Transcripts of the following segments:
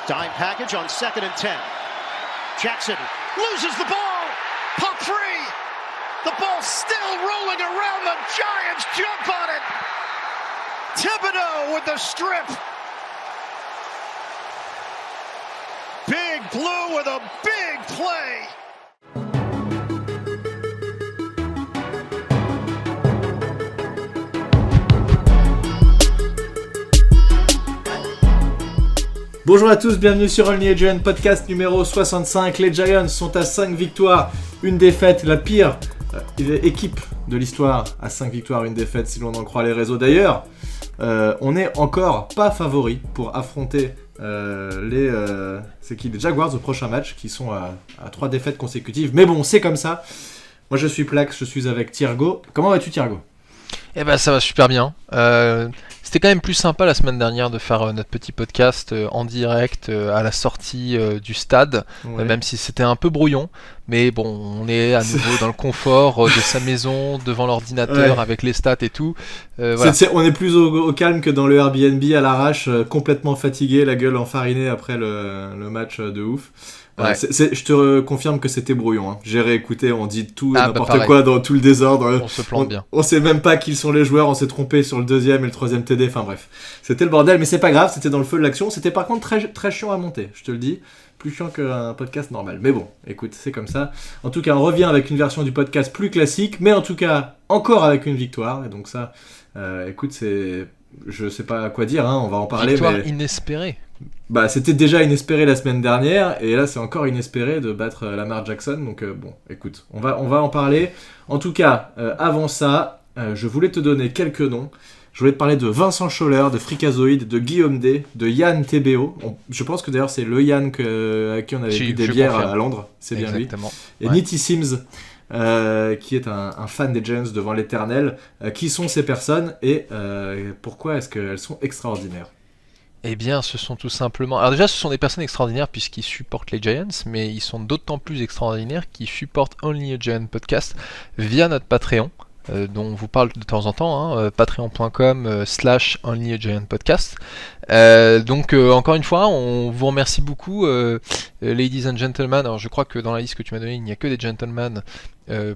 Dime package on 2nd and 10. Jackson loses the ball. Pop free. The ball still rolling around. The Giants jump on it. Thibodeau with the strip. Big Blue with a big play. Bonjour à tous, bienvenue sur Only a Giant, podcast numéro 65. Les Giants sont à 5 victoires, une défaite, la pire équipe de l'histoire à 5 victoires, une défaite si l'on en croit les réseaux. D'ailleurs, on n'est encore pas favori pour affronter les Jaguars au prochain match, qui sont à 3 défaites consécutives. Mais bon, c'est comme ça. Moi je suis Plax, je suis avec Thiergo. Comment vas-tu Thiergo ? Eh ben ça va super bien. C'était quand même plus sympa la semaine dernière de faire notre petit podcast en direct à la sortie du stade, Ouais. même si c'était un peu brouillon. Mais bon, on est à nouveau dans le confort de sa maison, devant l'ordinateur, Ouais. avec les stats et tout. Voilà. On est plus au calme que dans le Airbnb à l'arrache, complètement fatigué, la gueule enfarinée après le match de ouf. Ouais. Je te confirme que c'était brouillon. Hein. J'ai réécouté, on dit tout et n'importe pareil. quoi dans tout le désordre. On se plante bien. On sait même pas qui sont les joueurs, on s'est trompé sur le 2e et le 3e TD, enfin bref. C'était le bordel, mais c'est pas grave, c'était dans le feu de l'action. C'était par contre très, très chiant à monter, je te le dis. Plus chiant qu'un podcast normal. Mais bon, écoute, c'est comme ça. En tout cas, on revient avec une version du podcast plus classique, mais en tout cas, encore avec une victoire. Et donc ça, écoute, je sais pas quoi dire, hein, on va en parler. Victoire mais... inespérée. Bah, c'était déjà inespéré la semaine dernière, et là c'est encore inespéré de battre Lamar Jackson, donc bon, écoute, on va en parler. En tout cas, avant ça, je voulais te donner quelques noms. Je voulais te parler de Vincent Scholler, de Freakazoid, de Guillaume D, de Yann TBO. Je pense que d'ailleurs c'est le Yann à qui on avait bu des bières à Londres, c'est bien lui. Exactement. Et Ouais. Nitty Sims, qui est un fan des Giants devant l'éternel. Qui sont ces personnes et pourquoi est-ce qu'elles sont extraordinaires ? Eh bien, ce sont tout simplement... Alors déjà, ce sont des personnes extraordinaires puisqu'ils supportent les Giants, mais ils sont d'autant plus extraordinaires qu'ils supportent Only a Giant Podcast via notre Patreon, dont on vous parle de temps en temps, hein, patreon.com/Only a Giant Podcast. Donc, encore une fois, on vous remercie beaucoup, ladies and gentlemen. Alors, je crois que dans la liste que tu m'as donnée, il n'y a que des gentlemen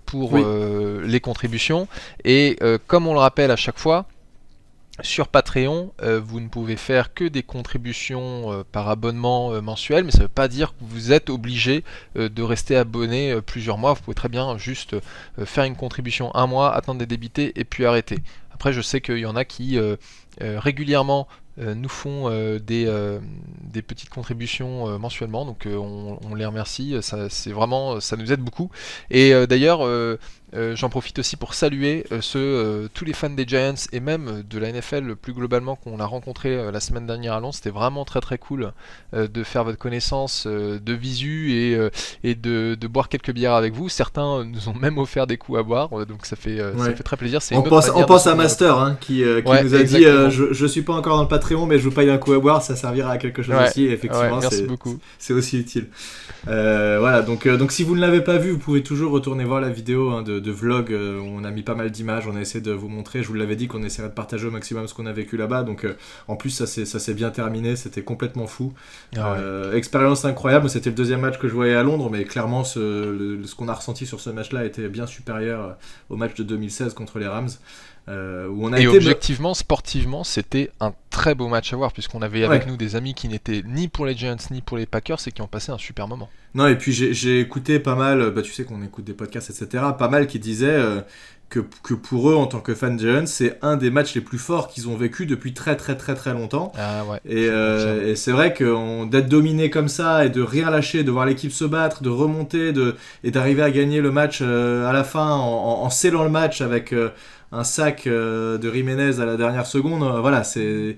pour Oui. les contributions. Et comme on le rappelle à chaque fois, sur Patreon, vous ne pouvez faire que des contributions par abonnement mensuel, mais ça ne veut pas dire que vous êtes obligé de rester abonné plusieurs mois. Vous pouvez très bien juste faire une contribution un mois, attendre d'être débité et puis arrêter. Après, je sais qu'il y en a qui régulièrement nous font des petites contributions mensuellement, donc on les remercie. Ça nous aide beaucoup. Et d'ailleurs, j'en profite aussi pour saluer tous les fans des Giants et même de la NFL plus globalement qu'on a rencontré la semaine dernière à Londres. C'était vraiment très très cool de faire votre connaissance de visu et de boire quelques bières avec vous. Certains nous ont même offert des coups à boire, donc ça fait très plaisir. C'est On pense à Master, hein, qui nous a dit je suis pas encore dans le Patreon, mais je vous paye un coup à boire, ça servira à quelque chose aussi. Et effectivement, merci beaucoup. C'est aussi utile. Voilà, donc si vous ne l'avez pas vu, vous pouvez toujours retourner voir la vidéo de vlog où on a mis pas mal d'images, on a essayé de vous montrer, je vous l'avais dit qu'on essaierait de partager au maximum ce qu'on a vécu là-bas, donc en plus ça s'est bien terminé, c'était complètement fou. Expérience incroyable, c'était le 2e match que je voyais à Londres, mais clairement ce qu'on a ressenti sur ce match-là était bien supérieur au match de 2016 contre les Rams. Où on a été objectivement, sportivement, c'était un très beau match à voir puisqu'on avait avec nous des amis qui n'étaient ni pour les Giants ni pour les Packers et qui ont passé un super moment. Non, et puis j'ai écouté pas mal, tu sais qu'on écoute des podcasts, etc., pas mal qui disaient que pour eux, en tant que fans Giants, c'est un des matchs les plus forts qu'ils ont vécu depuis très très très très longtemps. Ah ouais. Et c'est vrai que d'être dominé comme ça et de rien lâcher, de voir l'équipe se battre, de remonter et d'arriver à gagner le match à la fin en scellant le match avec un sac de Jiménez à la dernière seconde, voilà, c'est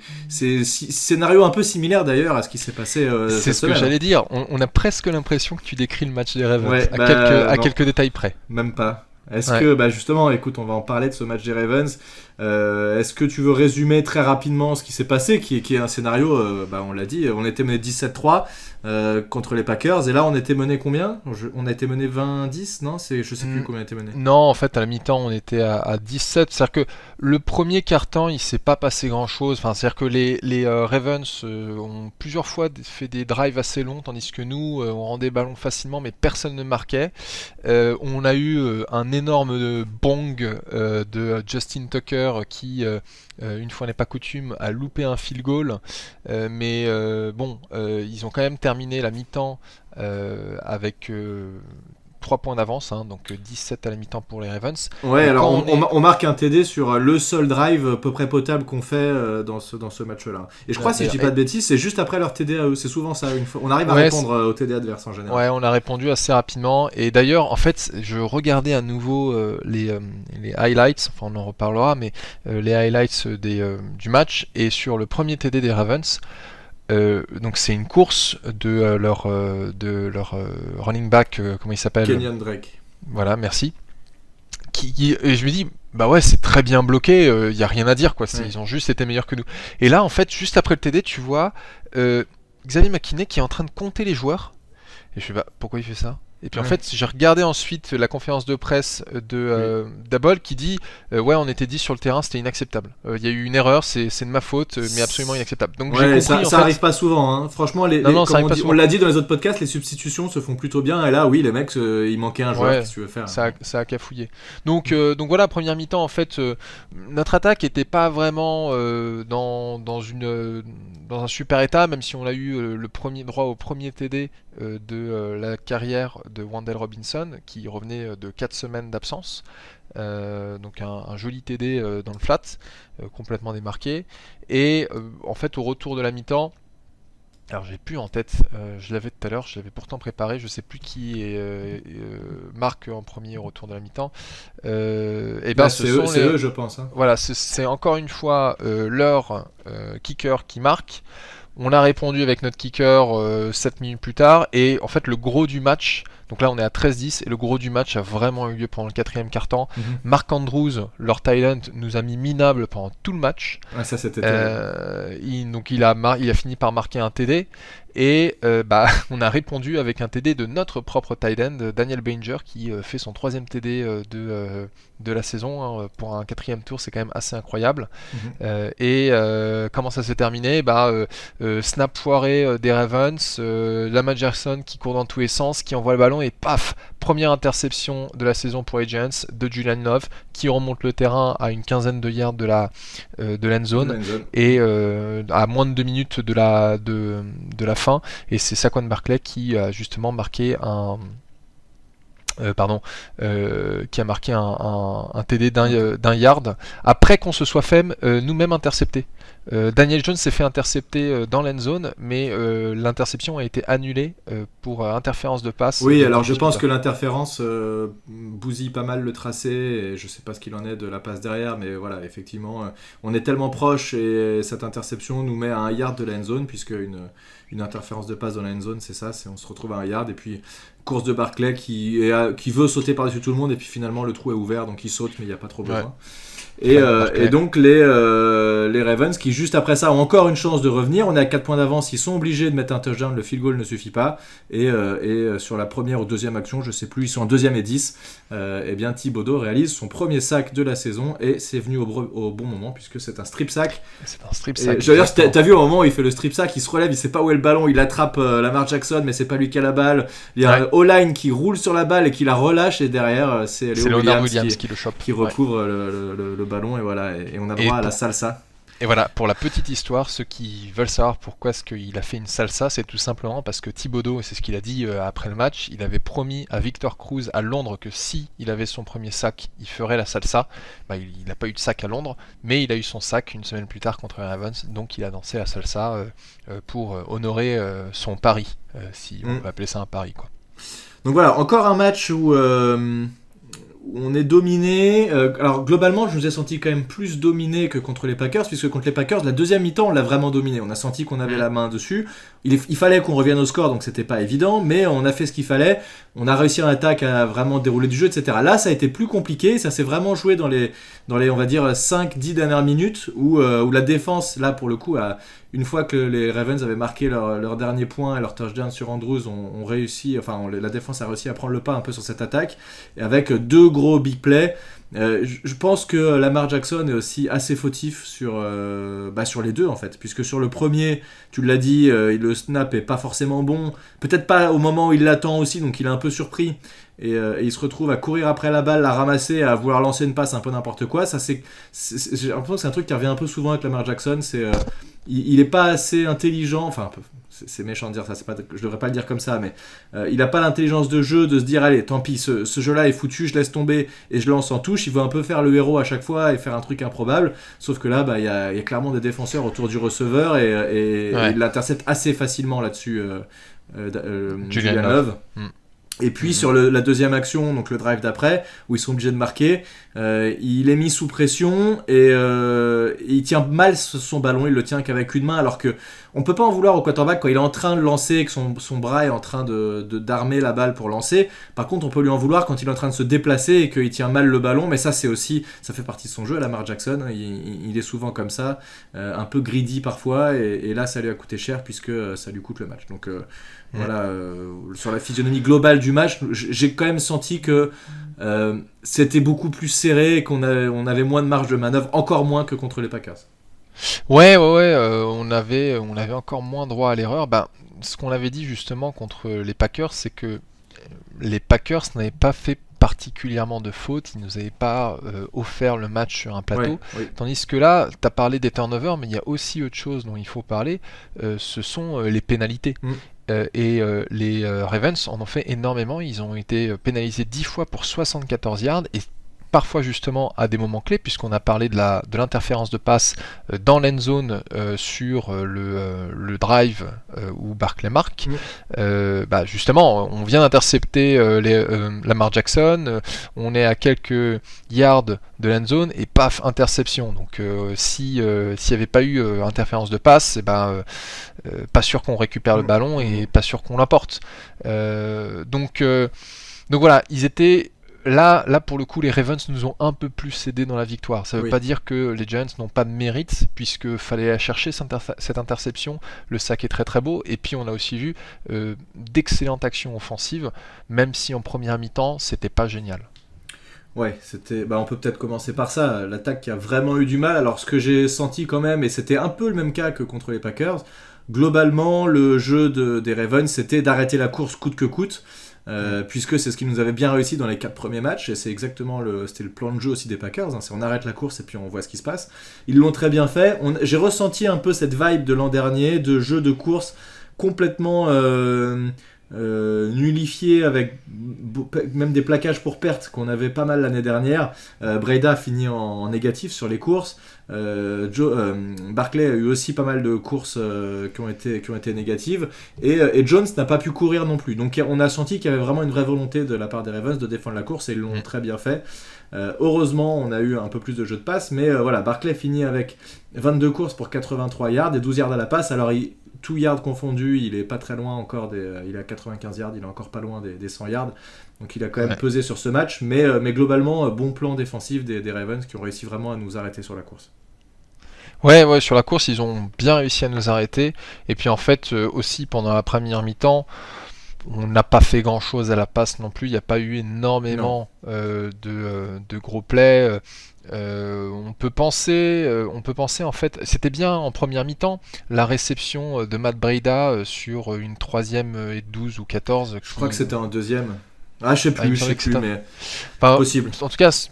scénario un peu similaire d'ailleurs à ce qui s'est passé c'est ce que j'allais dire, on a presque l'impression que tu décris le match des Ravens à quelques détails près. Même pas. Est-ce que, justement, écoute, on va en parler de ce match des Ravens. Est-ce que tu veux résumer très rapidement ce qui s'est passé, qui est un scénario, on l'a dit, on était mené 17-3 contre les Packers, et là on était mené combien ? On a été mené 20-10, non ? Je sais plus combien on a été mené. Non, en fait, à la mi-temps, on était à 17. C'est-à-dire que le premier quart-temps, il s'est pas passé grand-chose. Enfin, c'est-à-dire que les Ravens ont plusieurs fois fait des drives assez longs, tandis que nous, on rendait ballon facilement, mais personne ne marquait. On a eu un énorme bong de Justin Tucker qui, une fois n'est pas coutume, a loupé un field goal. Mais ils ont quand même terminé la mi-temps avec 3 points d'avance, donc 17 à la mi-temps pour les Ravens. Ouais, et alors on marque un TD sur le seul drive à peu près potable qu'on fait dans ce match-là. Et je crois, si je dis pas de bêtises, c'est juste après leur TD à eux. C'est souvent ça. On arrive à répondre au TD adverse en général. Ouais, on a répondu assez rapidement. Et d'ailleurs, en fait, je regardais à nouveau les highlights, enfin on en reparlera, mais les highlights du match. Et sur le premier TD des Ravens, donc c'est une course de leur running back, comment il s'appelle ? Kenyon Drake. Voilà, merci. Et je me dis, bah ouais, c'est très bien bloqué, il y a rien à dire quoi. Ils ont juste été meilleurs que nous. Et là, en fait, juste après le TD, tu vois Xavier McKinney qui est en train de compter les joueurs. Et je me dis, pourquoi il fait ça ? Et puis en fait, j'ai regardé ensuite la conférence de presse de Daboll qui dit ouais, on était 10 sur le terrain, c'était inacceptable. Il y a eu une erreur, c'est de ma faute, mais absolument inacceptable. Donc j'ai compris, ça arrive pas souvent. Hein. Franchement, on l'a dit dans les autres podcasts, les substitutions se font plutôt bien. Et là, oui, les mecs, il manquait un joueur. Qu'est-ce que tu veux faire ? Ça a cafouillé. Donc voilà, première mi-temps, en fait, notre attaque était pas vraiment dans un super état, même si on a eu le premier droit au premier TD de la carrière de Wan'Dale Robinson, qui revenait de 4 semaines d'absence. Donc un joli TD dans le flat, complètement démarqué. Et en fait, au retour de la mi-temps, alors j'ai plus en tête, je l'avais tout à l'heure, je l'avais pourtant préparé, je sais plus qui marque en premier au retour de la mi-temps. C'est eux, je pense. Hein. Voilà, c'est encore une fois leur kicker qui marque. On a répondu avec notre kicker 7 minutes plus tard, et en fait le gros du match, donc là on est à 13-10, et le gros du match a vraiment eu lieu pendant le 4e quart-temps. Mark Andrews, leur tight end, nous a mis minable pendant tout le match. Ouais, ça c'était terrible. Il a fini par marquer un TD, et on a répondu avec un TD de notre propre tight end, Daniel Banger, qui fait son 3e TD de la saison. Hein, pour un 4e tour, c'est quand même assez incroyable. Comment ça s'est terminé ? Snap foiré des Ravens, Lamar Jackson qui court dans tous les sens, qui envoie le ballon, et paf, première interception de la saison pour les Giants de Julian Love, qui remonte le terrain à une quinzaine de yards de l'end zone, et à moins de 2 minutes de la fin, et c'est Saquon Barkley qui a justement marqué un TD d'un yard, après qu'on se soit fait nous-mêmes intercepter. Daniel Jones s'est fait intercepter dans l'end zone, mais l'interception a été annulée pour interférence de passe. Oui, alors je pense que l'interférence bousille pas mal le tracé, et je sais pas ce qu'il en est de la passe derrière, mais voilà, effectivement, on est tellement proche, et cette interception nous met à 1 yard de la end zone, puisque une interférence de passe dans la end zone, c'est ça, on se retrouve à 1 yard, et puis course de Barkley qui veut sauter par-dessus tout le monde, et puis finalement le trou est ouvert, donc il saute, mais il n'y a pas trop besoin. Ouais. Et donc les Ravens qui juste après ça ont encore une chance de revenir. On est à 4 points d'avance, ils sont obligés de mettre un touchdown, le field goal ne suffit pas, et sur la première ou deuxième action, je sais plus, ils sont en 2e et 10, et bien Thibodeau réalise son premier sac de la saison, et c'est venu au bon moment puisque c'est un strip sack. C'est un strip sack. D'ailleurs, t'as vu au moment où il fait le strip sack, il se relève, il sait pas où est le ballon, il attrape Lamar Jackson, mais c'est pas lui qui a la balle. Il y a un O-line qui roule sur la balle et qui la relâche, et derrière c'est Leonard Williams qui le chope, qui recouvre le ballon, et voilà, et on a droit à la salsa. Et voilà, pour la petite histoire, ceux qui veulent savoir pourquoi est-ce qu'il a fait une salsa, c'est tout simplement parce que Thibodeau, et c'est ce qu'il a dit après le match, il avait promis à Victor Cruz à Londres que si il avait son premier sac, il ferait la salsa. Il n'a pas eu de sac à Londres, mais il a eu son sac une semaine plus tard contre les Ravens, donc il a dansé la salsa pour honorer son pari, si on peut appeler ça un pari, quoi. Donc voilà, encore un match on est dominé. Alors globalement, je nous ai senti quand même plus dominé que contre les Packers, puisque contre les Packers, la deuxième mi-temps, on l'a vraiment dominé. On a senti qu'on avait la main dessus. Il fallait qu'on revienne au score, donc c'était pas évident, mais on a fait ce qu'il fallait. On a réussi en attaque à vraiment dérouler du jeu, etc. Là, ça a été plus compliqué. Ça s'est vraiment joué dans les on va dire, 5-10 dernières minutes, où la défense, là, pour le coup, une fois que les Ravens avaient marqué leur dernier point et leur touchdown sur Andrews, ont réussi, la défense a réussi à prendre le pas un peu sur cette attaque, et avec 2 gros big plays. Je pense que Lamar Jackson est aussi assez fautif sur les deux en fait, puisque sur le premier, tu l'as dit, le snap est pas forcément bon, peut-être pas au moment où il l'attend aussi, donc il est un peu surpris, et il se retrouve à courir après la balle, la ramasser, à vouloir lancer une passe un peu n'importe quoi. Ça, j'ai l'impression que c'est un truc qui revient un peu souvent avec Lamar Jackson, il est pas assez intelligent, enfin c'est méchant de dire ça, je devrais pas le dire comme ça, mais il a pas l'intelligence de jeu de se dire allez, tant pis, ce jeu-là est foutu, je laisse tomber et je lance en touche. Il veut un peu faire le héros à chaque fois et faire un truc improbable, sauf que là, il y a clairement des défenseurs autour du receveur et il l'intercepte assez facilement là-dessus, Julian Love. Et puis sur la deuxième action, donc le drive d'après, où ils sont obligés de marquer, il est mis sous pression et il tient mal son ballon, il le tient qu'avec une main, alors que on peut pas en vouloir au quarterback quand il est en train de lancer, que son bras est en train d'armer la balle pour lancer. Par contre, on peut lui en vouloir quand il est en train de se déplacer et qu'il tient mal le ballon, mais ça fait partie de son jeu, Lamar Jackson, il est souvent comme ça, un peu greedy parfois, et là ça lui a coûté cher puisque ça lui coûte le match. Donc voilà, sur la physionomie globale du match, j'ai quand même senti que c'était beaucoup plus serré et qu'on avait moins de marge de manœuvre, encore moins que contre les Packers. Ouais, on avait encore moins droit à l'erreur. Ce qu'on avait dit justement contre les Packers, c'est que les Packers n'avaient pas fait particulièrement de fautes, ils nous avaient pas offert le match sur un plateau, tandis que là, tu as parlé des turnovers, mais il y a aussi autre chose dont il faut parler, ce sont les pénalités. Les Ravens en ont fait énormément, ils ont été pénalisés 10 fois pour 74 yards, et parfois justement à des moments clés, puisqu'on a parlé de l'interférence de passe dans l'end zone sur le drive où Barkley marque. Justement, on vient d'intercepter Lamar Jackson, on est à quelques yards de l'end zone et paf, interception. Donc s'il n'y avait pas eu interférence de passe, pas sûr qu'on récupère le ballon et pas sûr qu'on l'emporte. Donc voilà, ils étaient Là, pour le coup, les Ravens nous ont un peu plus aidés dans la victoire. Ça ne veut pas dire que les Giants n'ont pas de mérite, puisqu'il fallait aller chercher cette interception. Le sac est très très beau. Et puis, on a aussi vu d'excellentes actions offensives, même si en première mi-temps, c'était pas génial. Ouais, on peut peut-être commencer par ça. L'attaque qui a vraiment eu du mal. Alors, ce que j'ai senti quand même, et c'était un peu le même cas que contre les Packers, globalement, le jeu des Ravens, c'était d'arrêter la course coûte que coûte. Puisque c'est ce qui nous avait bien réussi dans les 4 premiers matchs, et c'est exactement c'était le plan de jeu aussi des Packers, c'est on arrête la course et puis on voit ce qui se passe. Ils l'ont très bien fait. J'ai ressenti un peu cette vibe de l'an dernier, de jeu de course complètement nullifié, avec même des plaquages pour perte qu'on avait pas mal l'année dernière. Breida finit en négatif sur les courses. Barkley a eu aussi pas mal de courses qui ont été négatives, et Jones n'a pas pu courir non plus. Donc on a senti qu'il y avait vraiment une vraie volonté de la part des Ravens de défendre la course, et ils l'ont très bien fait. Heureusement, on a eu un peu plus de jeu de passe, mais Barkley finit avec 22 courses pour 83 yards et 12 yards à la passe. Alors tout yards confondu, il est pas très loin encore, il est à 95 yards, il est encore pas loin des 100 yards. Donc il a quand même pesé sur ce match, mais globalement, bon plan défensif des Ravens qui ont réussi vraiment à nous arrêter sur la course. Ouais, sur la course, ils ont bien réussi à nous arrêter. Et puis en fait, aussi pendant la première mi-temps, on n'a pas fait grand-chose à la passe non plus. Il n'y a pas eu énormément de gros plays. On peut penser en fait, c'était bien en première mi-temps, la réception de Matt Breida sur une 3ème et 12 ou 14. Je crois que c'était en deuxième. Je sais plus, mais possible. En tout cas,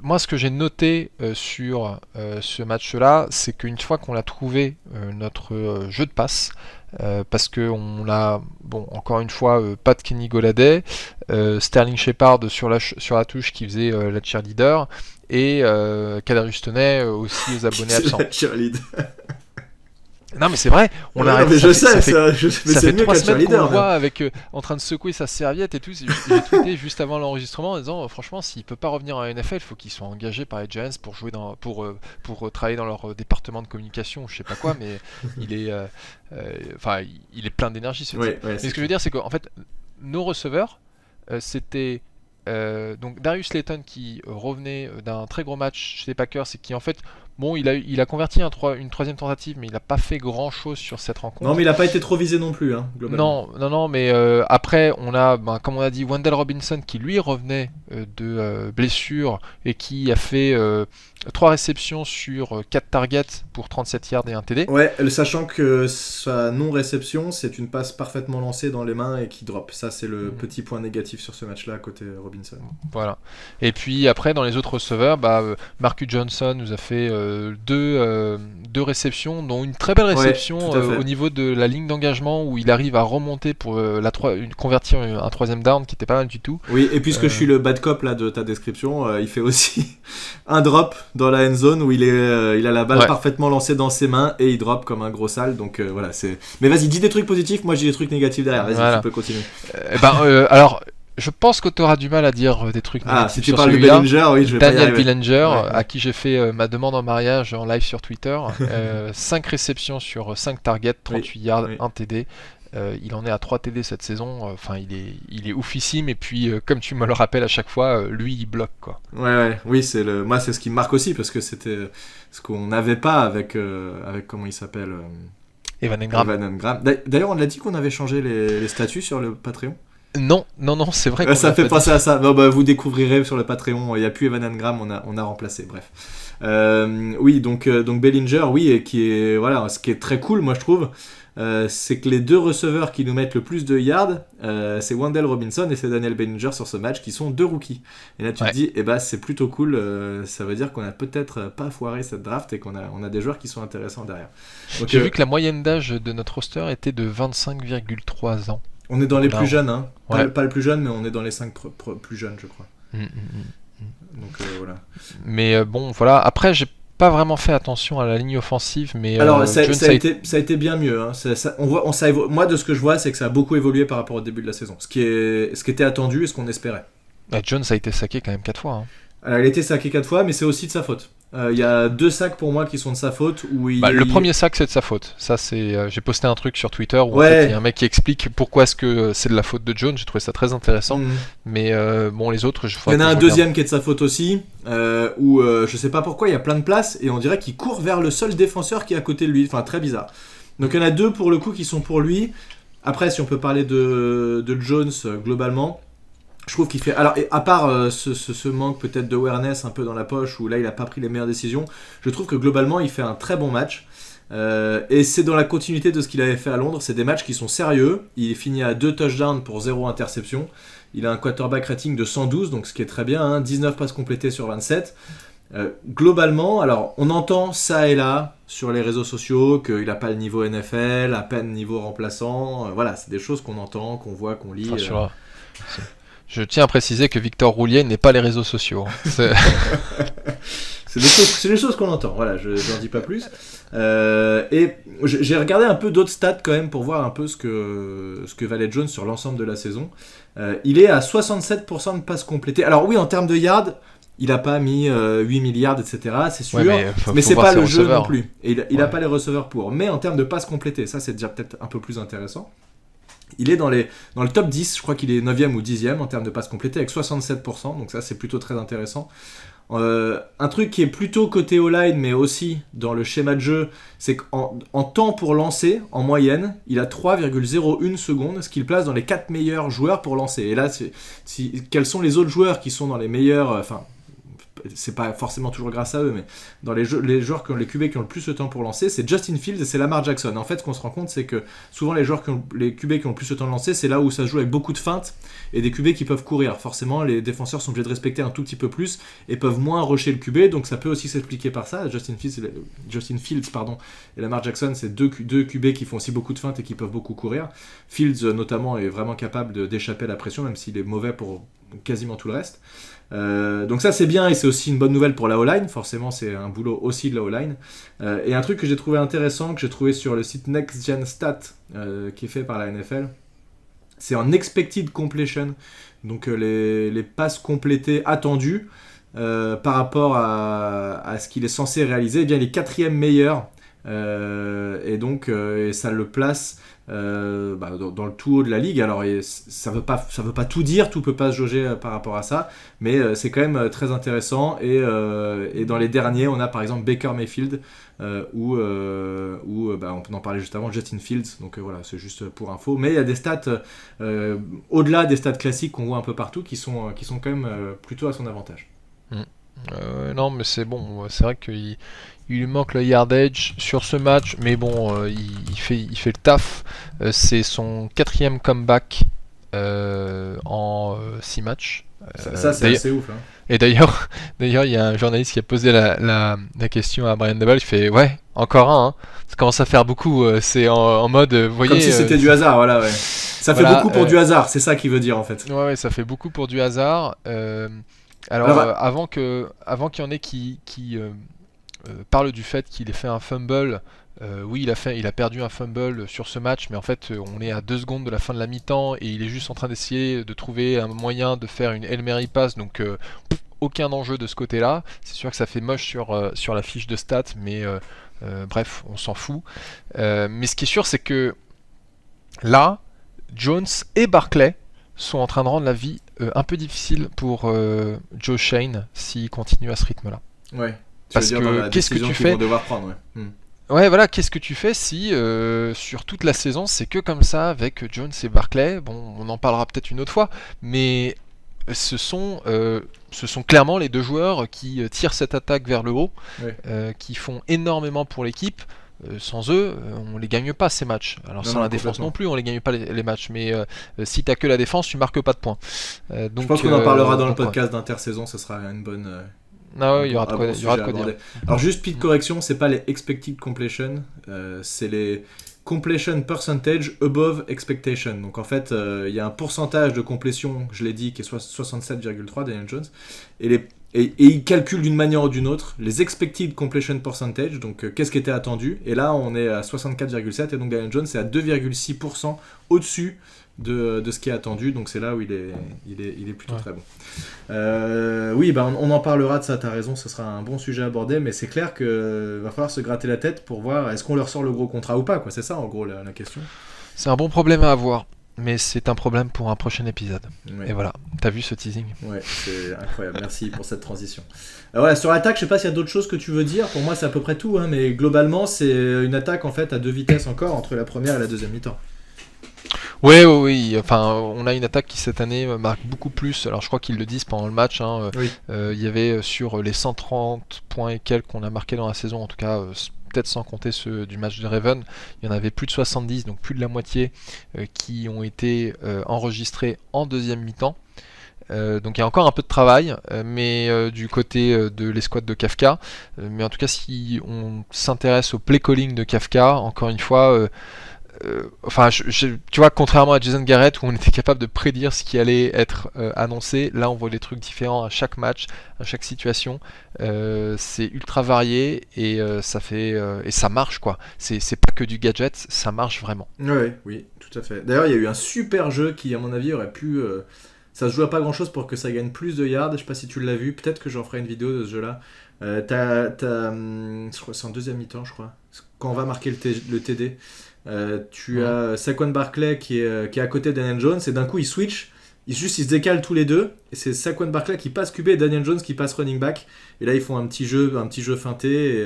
moi, ce que j'ai noté sur ce match-là, c'est qu'une fois qu'on a trouvé notre jeu de passe, parce qu'on a, encore une fois, pas de Kenny Golladay, Sterling Shepard sur la touche qui faisait la cheerleader, et Kadarius Toney aussi aux abonnés absents. La cheerleader. Non mais c'est vrai, on Ouais, arrête. mais je sais, ça fait, mais ça c'est fait mieux 3 qu'un semaines qu'on le cheerleader. voit avec en train de secouer sa serviette et tout. J'ai tweeté juste avant l'enregistrement en disant franchement, s'il peut pas revenir en NFL, il faut qu'il soit engagé par les Giants pour jouer pour travailler dans leur département de communication, je sais pas quoi, mais il est il est plein d'énergie ce type. Ouais, Mais ce que je veux dire, c'est qu'en fait, nos receveurs, c'était donc Darius Slayton qui revenait d'un très gros match chez les Packers et qui en fait, bon, il a converti une troisième tentative, mais il n'a pas fait grand chose sur cette rencontre. Non, mais il a pas été trop visé non plus, hein, globalement. Non, mais après, on a, comme on a dit, Wendell Robinson qui lui revenait de blessure et qui a fait 3 réceptions sur 4 targets pour 37 yards et un TD. Ouais, sachant que sa non-réception, c'est une passe parfaitement lancée dans les mains et qui drop. Ça, c'est le petit point négatif sur ce match-là, côté Robinson. Voilà. Et puis après, dans les autres receveurs, Marcus Johnson nous a fait 2 réceptions, dont une très belle réception au niveau de la ligne d'engagement où il arrive à remonter pour convertir un 3ème down qui était pas mal du tout. Oui, et puisque je suis le bad cop là, de ta description, il fait aussi un drop dans la end zone où il a la balle parfaitement lancée dans ses mains et il drop comme un gros sale. Donc voilà, c'est. Mais vas-y, dis des trucs positifs, moi j'ai des trucs négatifs derrière. Vas-y, tu peux continuer. Alors. Je pense que tu auras du mal à dire des trucs négatifs. Si tu parles de Bellinger, oui, je vais Daniel pas y Bellinger, à qui j'ai fait ma demande en mariage en live sur Twitter. 5 réceptions sur 5 targets, 38 yards, 1 TD. Il en est à 3 TD cette saison. Enfin, il est oufissime. Et puis, comme tu me le rappelles à chaque fois, lui, il bloque, quoi. Oui, moi, c'est ce qui me marque aussi parce que c'était ce qu'on n'avait pas avec comment il s'appelle Evan Engram. D'ailleurs, on l'a dit qu'on avait changé les statuts sur le Patreon. Non, c'est vrai que ça fait penser à ça. Non, vous découvrirez sur le Patreon, il n'y a plus Evan Engram, on a remplacé, bref. Oui, donc Bellinger, oui, et qui est, voilà, ce qui est très cool, moi je trouve, c'est que les 2 receveurs qui nous mettent le plus de yards, c'est Wendell Robinson et c'est Daniel Bellinger sur ce match, qui sont 2 rookies. Et là tu te dis, c'est plutôt cool, ça veut dire qu'on a peut-être pas foiré cette draft et qu'on a des joueurs qui sont intéressants derrière. Donc, j'ai vu que la moyenne d'âge de notre roster était de 25,3 ans. On est dans les plus jeunes, hein. Pas le plus jeune, mais on est dans les 5 plus jeunes, je crois. Donc voilà. Mais bon, voilà. Après, j'ai pas vraiment fait attention à la ligne offensive, mais alors ça a été bien mieux. Hein. Moi, de ce que je vois, c'est que ça a beaucoup évolué par rapport au début de la saison. Ce qui était attendu et ce qu'on espérait. Jones a été saqué quand même 4 fois. Hein. Alors, il a été saqué 4 fois, mais c'est aussi de sa faute. Il y a 2 sacs pour moi qui sont de sa faute. Le premier sac, c'est de sa faute. Ça, c'est. J'ai posté un truc sur Twitter où en fait, il y a un mec qui explique pourquoi est-ce que c'est de la faute de Jones. J'ai trouvé ça très intéressant. Mais bon, les autres, il y en a un deuxième qui est de sa faute aussi, où je sais pas pourquoi il y a plein de places et on dirait qu'il court vers le seul défenseur qui est à côté de lui. Enfin, très bizarre. Donc il y en a 2 pour le coup qui sont pour lui. Après, si on peut parler de Jones globalement. Je trouve qu'il fait. Alors, à part ce manque peut-être d'awareness un peu dans la poche où là il a pas pris les meilleures décisions, je trouve que globalement il fait un très bon match. Et c'est dans la continuité de ce qu'il avait fait à Londres. C'est des matchs qui sont sérieux. Il est fini à 2 touchdowns pour 0 interception. Il a un quarterback rating de 112, donc ce qui est très bien. Hein, 19 passes complétées sur 27. Globalement, alors on entend ça et là sur les réseaux sociaux qu'il n'a pas le niveau NFL, à peine niveau remplaçant. Voilà, c'est des choses qu'on entend, qu'on voit, qu'on lit. Je tiens à préciser que Victor Roulier n'est pas les réseaux sociaux. C'est des choses qu'on entend, voilà, je n'en dis pas plus. Et j'ai regardé un peu d'autres stats quand même pour voir un peu ce que valait Jones sur l'ensemble de la saison. Il est à 67% de passes complétées. Alors oui, en termes de yards, il n'a pas mis 8 milliards, etc., c'est sûr, mais c'est pas le jeu non plus. Et il n'a pas les receveurs pour. Mais en termes de passes complétées, ça c'est déjà peut-être un peu plus intéressant. Il est dans le top 10, je crois qu'il est 9e ou 10e en termes de passes complétées avec 67%, donc ça c'est plutôt très intéressant. Un truc qui est plutôt côté O-line mais aussi dans le schéma de jeu, c'est qu'en temps pour lancer, en moyenne, il a 3,01 secondes, ce qui le place dans les 4 meilleurs joueurs pour lancer. Et là, quels sont les autres joueurs qui sont dans les meilleurs... c'est pas forcément toujours grâce à eux, mais dans les joueurs les QB qui ont le plus de temps pour lancer, c'est Justin Fields et c'est Lamar Jackson. En fait, ce qu'on se rend compte, c'est que souvent les QB qui ont le plus de temps de lancer, c'est là où ça se joue avec beaucoup de feintes et des QB qui peuvent courir. Forcément, les défenseurs sont obligés de respecter un tout petit peu plus et peuvent moins rusher le QB, donc ça peut aussi s'expliquer par ça. Justin Fields et Lamar Jackson, c'est deux QB qui font aussi beaucoup de feintes et qui peuvent beaucoup courir. Fields, notamment, est vraiment capable d'échapper à la pression, même s'il est mauvais pour quasiment tout le reste. Donc ça c'est bien et c'est aussi une bonne nouvelle pour la O-line, forcément c'est un boulot aussi de la O-line. Et un truc que j'ai trouvé intéressant, que j'ai trouvé sur le site Next Gen Stat, qui est fait par la NFL, c'est en expected completion, donc les passes complétées attendues par rapport à ce qu'il est censé réaliser, eh bien il est 4e meilleur, et donc et ça le place dans le tout haut de la ligue. Alors ça veut pas tout dire, tout peut pas se jauger par rapport à ça, mais c'est quand même très intéressant. Et dans les derniers, on a par exemple Baker Mayfield ou on en parlait juste avant, Justin Fields. Donc voilà, c'est juste pour info. Mais il y a des stats au-delà des stats classiques qu'on voit un peu partout qui sont quand même plutôt à son avantage. Non, mais c'est bon. C'est vrai qu'il lui manque le yardage sur ce match, mais bon, il fait le taf. C'est son 4e comeback en 6 matchs. Ça c'est assez ouf. Hein. Et d'ailleurs, il y a un journaliste qui a posé la question à Brian Daboll. Il fait ouais, encore un. Hein. Ça commence à faire beaucoup. C'est en mode, vous voyez. Comme si c'était du hasard, voilà. Ouais. Ça fait beaucoup pour du hasard. C'est ça qu'il veut dire en fait. Ouais, ça fait beaucoup pour du hasard. Alors avant qu'il y en ait qui parle du fait qu'il ait fait un fumble, oui il a perdu un fumble sur ce match, mais en fait on est à 2 secondes de la fin de la mi-temps et il est juste en train d'essayer de trouver un moyen de faire une Hail Mary pass, donc aucun enjeu de ce côté-là. C'est sûr que ça fait moche sur la fiche de stats, mais bref, on s'en fout. Mais ce qui est sûr, c'est que là, Jones et Barkley sont en train de rendre la vie un peu difficile pour Joe Shane s'il continue à ce rythme-là. Ouais. Parce que qu'est-ce que tu fais ? Ouais, voilà, qu'est-ce que tu fais si sur toute la saison c'est que comme ça avec Jones et Barkley ? Bon, on en parlera peut-être une autre fois, mais ce sont clairement les 2 joueurs qui tirent cette attaque vers le haut, qui font énormément pour l'équipe. Sans eux, on les gagne pas ces matchs. Alors sans la défense non plus, on les gagne pas les matchs. Mais si t'as que la défense, tu marques pas de points. Donc, je pense qu'on en parlera dans le podcast d'intersaison. Ce sera une bonne. Ah ouais, il y aura de quoi dire. Alors juste petite correction, c'est pas les expected completion, c'est les completion percentage above expectation. Donc en fait, il y a un pourcentage de complétion, je l'ai dit, qui est 67,3 Daniel Jones, et il calcule d'une manière ou d'une autre les expected completion percentage, donc qu'est-ce qui était attendu, et là on est à 64,7, et donc Daniel Jones est à 2,6% au-dessus de ce qui est attendu, donc c'est là où il est plutôt très bon. Oui, on en parlera de ça, t'as raison, ce sera un bon sujet à aborder, mais c'est clair qu'il va falloir se gratter la tête pour voir est-ce qu'on leur sort le gros contrat ou pas, quoi. C'est ça en gros la question. C'est un bon problème à avoir. Mais c'est un problème pour un prochain épisode. Ouais. Et voilà, t'as vu ce teasing ? Ouais, c'est incroyable. Merci pour cette transition. Voilà, sur l'attaque, je sais pas s'il y a d'autres choses que tu veux dire. Pour moi, c'est à peu près tout, hein, mais globalement, c'est une attaque en fait à 2 vitesses encore entre la première et la deuxième mi-temps. Oui. Enfin, on a une attaque qui cette année marque beaucoup plus. Alors, je crois qu'ils le disent pendant le match. Hein, oui. Il y avait sur les 130 points et quelques qu'on a marqués dans la saison, en tout cas. Peut-être sans compter ceux du match de Raven, il y en avait plus de 70, donc plus de la moitié qui ont été enregistrés en deuxième mi-temps. Donc il y a encore un peu de travail, mais du côté de l'escouade de Kafka. Mais en tout cas, si on s'intéresse au play calling de Kafka, encore une fois, tu vois, contrairement à Jason Garrett où on était capable de prédire ce qui allait être annoncé, là on voit des trucs différents à chaque match, à chaque situation. C'est ultra varié et ça fait et ça marche quoi. C'est pas que du gadget, ça marche vraiment. Oui, tout à fait. D'ailleurs, il y a eu un super jeu qui, à mon avis, aurait pu. Ça se joue à pas grand chose pour que ça gagne plus de yards. Je sais pas si tu l'as vu. Peut-être que j'en ferai une vidéo de ce jeu-là. Je crois c'est en deuxième mi-temps, je crois. Quand on va marquer le TD. Tu as Saquon Barkley qui est à côté de Daniel Jones et d'un coup ils switch, ils se décalent tous les deux et c'est Saquon Barkley qui passe QB et Daniel Jones qui passe running back et là ils font un petit jeu feinté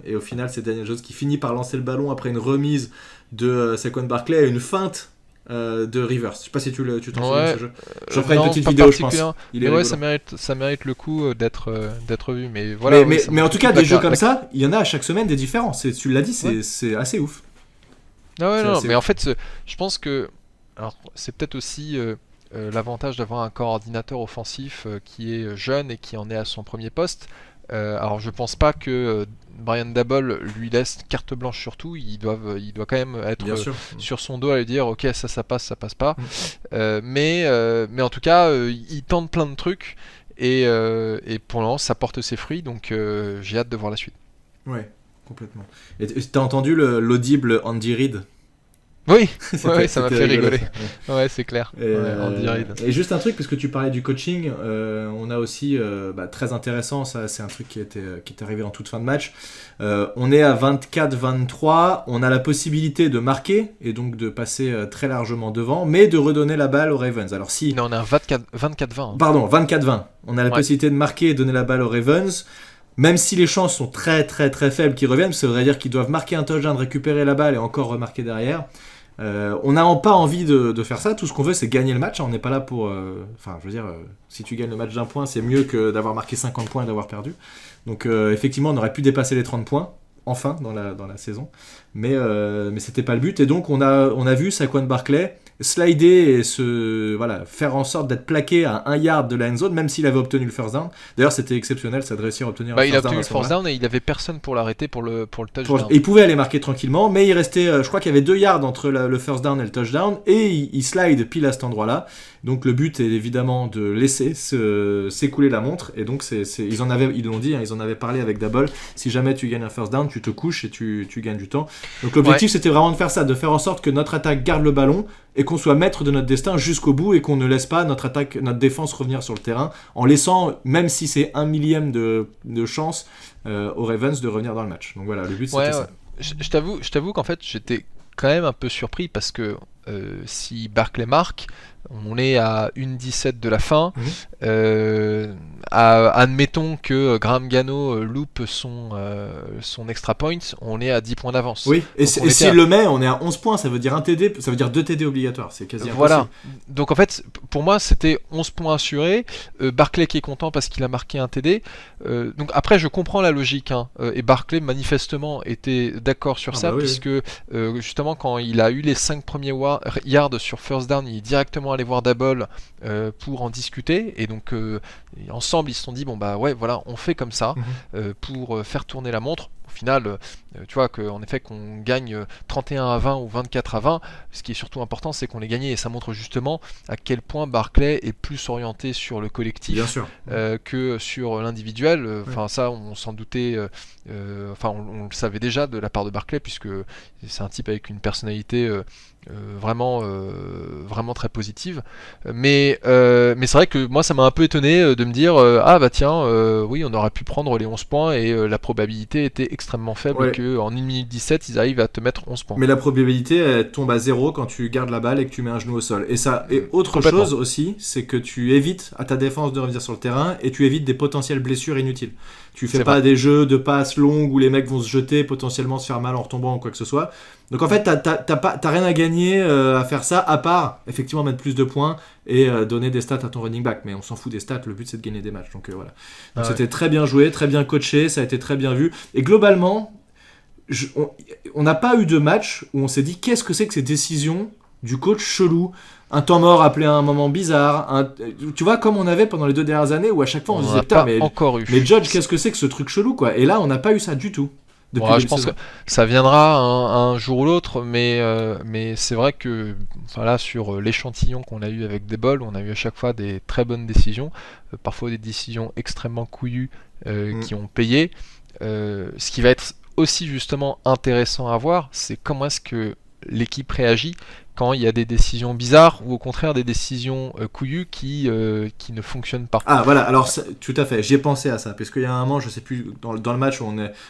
et au final c'est Daniel Jones qui finit par lancer le ballon après une remise de Saquon Barkley et une feinte de Rivers. Je sais pas si tu t'en souviens de ce jeu. J'en ferai une petite vidéo, je pense. Ça mérite le coup d'être vu, mais voilà. Mais en tout cas, des jeux comme ça, il y en a à chaque semaine des différents. Tu l'as dit, c'est assez ouf. Mais en fait, je pense que alors, c'est peut-être aussi l'avantage d'avoir un coordinateur offensif qui est jeune et qui en est à son premier poste. Alors je pense pas que Brian Daboll lui laisse carte blanche sur tout. Il doit quand même être sur son dos à lui dire ok, ça passe pas. Mais en tout cas, il tente plein de trucs et pour l'instant ça porte ses fruits, donc j'ai hâte de voir la suite. Ouais, complètement. Et t'as entendu l'audible Andy Reid? Oui, ça m'a fait rigoler. Ouais, c'est clair. Andy Reid. Et juste un truc, parce que tu parlais du coaching, on a aussi, très intéressant, ça c'est un truc qui est arrivé en toute fin de match. On est à 24-23, on a la possibilité de marquer, et donc de passer très largement devant, mais de redonner la balle aux Ravens. Alors si... Non, on est à 24-20. Hein. Pardon, 24-20. On a la possibilité de marquer et de donner la balle aux Ravens. Même si les chances sont très très très faibles qu'ils reviennent, ça voudrait dire qu'ils doivent marquer un touchdown, récupérer la balle et encore remarquer derrière. On n'a pas envie de faire ça. Tout ce qu'on veut, c'est gagner le match. On n'est pas là pour... si tu gagnes le match d'un point, c'est mieux que d'avoir marqué 50 points et d'avoir perdu. Donc effectivement, on aurait pu dépasser les 30 points, enfin, dans la saison. Mais c'était pas le but. Et donc, on a vu Saquon Barkley slider et faire en sorte d'être plaqué à 1 yard de la end zone, même s'il avait obtenu le first down. D'ailleurs, c'était exceptionnel, ça de réussir à obtenir le first down. Il a obtenu le first down et il avait personne pour l'arrêter pour le touchdown. Il pouvait aller marquer tranquillement, mais il restait, je crois qu'il y avait 2 yards entre le first down et le touchdown, et il slide pile à cet endroit-là. Donc le but est évidemment de laisser s'écouler la montre, et donc ils l'ont dit, ils en avaient parlé avec Daboll. Si jamais tu gagnes un first down, tu te couches et tu gagnes du temps. Donc l'objectif c'était vraiment de faire ça, de faire en sorte que notre attaque garde le ballon et qu'on soit maître de notre destin jusqu'au bout, et qu'on ne laisse pas notre défense revenir sur le terrain, en laissant, même si c'est 1 millième de chance, aux Ravens de revenir dans le match. Donc voilà, le but c'était ça. Je t'avoue qu'en fait j'étais quand même un peu surpris, parce que si Barkley marque, on est à 1-17 de la fin. Admettons que Graham Gano loupe son extra point, on est à 10 points d'avance. Oui, et s'il le met, on est à 11 points, ça veut dire 1 TD, ça veut dire 2 TD obligatoires, c'est quasi impossible. Voilà, donc en fait, pour moi, c'était 11 points assurés, Barkley qui est content parce qu'il a marqué un TD, donc après, je comprends la logique, et Barkley, manifestement, était d'accord sur ça, puisque justement, quand il a eu les 5 premiers yards sur first down, il est directement allé voir Daboll pour en discuter, et donc ensemble ils se sont dit on fait comme ça pour faire tourner la montre. Au final, tu vois qu'en effet qu'on gagne 31-20 ou 24-20, ce qui est surtout important, c'est qu'on les gagne, et ça montre justement à quel point Barkley est plus orienté sur le collectif que sur l'individuel. Ça, on s'en doutait, on le savait déjà de la part de Barkley, puisque c'est un type avec une personnalité vraiment très positive. Mais c'est vrai que moi, ça m'a un peu étonné de me dire oui, on aurait pu prendre les 11 points, et la probabilité était extrêmement faible qu'en 1 minute 17 ils arrivent à te mettre 11 points. Mais la probabilité elle tombe à 0 quand tu gardes la balle et que tu mets un genou au sol. Et autre chose aussi, c'est que tu évites à ta défense de revenir sur le terrain, et tu évites des potentielles blessures inutiles. Tu fais pas des jeux de passes longues où les mecs vont se jeter, potentiellement se faire mal en retombant ou quoi que ce soit. Donc en fait, t'as rien à gagner à faire ça, à part effectivement mettre plus de points et donner des stats à ton running back. Mais on s'en fout des stats, le but c'est de gagner des matchs. Donc voilà. Donc c'était très bien joué, très bien coaché, ça a été très bien vu. Et globalement, on n'a pas eu de match où on s'est dit qu'est-ce que c'est que ces décisions du coach chelou, un temps mort appelé à un moment bizarre, tu vois, comme on avait pendant les 2 dernières années où à chaque fois on se disait putain, mais Judge, qu'est-ce que c'est que ce truc chelou, quoi. Et là on n'a pas eu ça du tout. Je pense que ça viendra un jour ou l'autre, mais c'est vrai que sur l'échantillon qu'on a eu avec Daboll, on a eu à chaque fois des très bonnes décisions, parfois des décisions extrêmement couillues qui ont payé. Ce qui va être aussi justement intéressant à voir, c'est comment est-ce que l'équipe réagit quand il y a des décisions bizarres, ou au contraire des décisions couillues qui ne fonctionnent pas. Ah voilà, alors tout à fait, j'y ai pensé à ça, parce qu'il y a un moment, je sais plus, dans le match où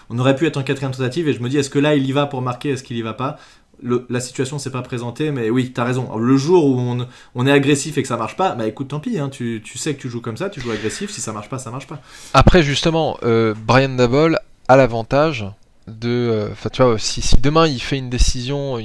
on aurait pu être en 4e tentative, et je me dis, est-ce que là il y va pour marquer, est-ce qu'il y va pas? La situation s'est pas présentée, mais oui, t'as raison. Le jour où on est agressif et que ça marche pas, bah écoute, tant pis, tu sais que tu joues comme ça, tu joues agressif, si ça marche pas, ça marche pas. Après justement, Brian Daboll a l'avantage de, tu vois, si demain il fait une décision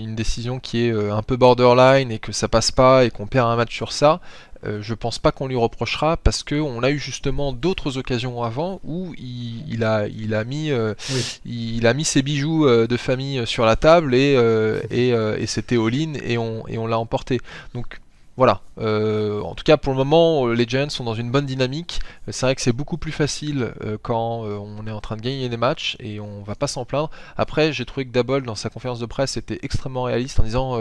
qui est un peu borderline et que ça passe pas et qu'on perd un match sur ça, je pense pas qu'on lui reprochera, parce que on a eu justement d'autres occasions avant où il a mis ses bijoux de famille sur la table, et c'était all-in, et on l'a emporté. Donc voilà. En tout cas, pour le moment, les Giants sont dans une bonne dynamique. C'est vrai que c'est beaucoup plus facile quand on est en train de gagner des matchs et on va pas s'en plaindre. Après, j'ai trouvé que Daboll, dans sa conférence de presse, était extrêmement réaliste en disant